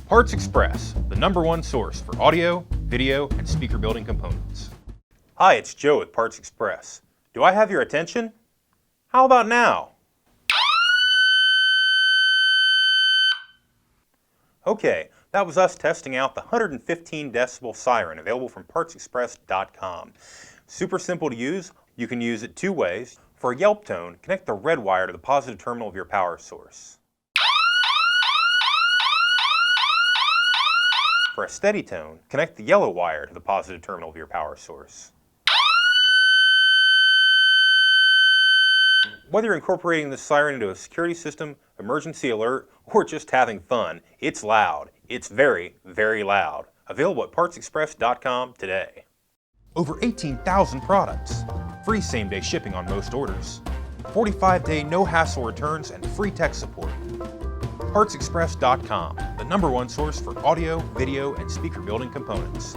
Parts Express, the #1 source for audio, video, and speaker building components. Hi, it's Joe with Parts Express. Do I have your attention? How about now? Okay, that was us testing out the 115 decibel Siren available from partsexpress.com. Super simple to use. You can use it two ways. For a Yelp tone, connect the red wire to the positive terminal of your power source. For a steady tone, connect the yellow wire to the positive terminal of your power source. Whether you're incorporating this siren into a security system, emergency alert, or just having fun, it's loud. It's very, very loud. Available at partsexpress.com today. Over 18,000 products. Free same-day shipping on most orders. 45-day no-hassle returns and free tech support. partsexpress.com, the #1 source for audio, video, and speaker building components.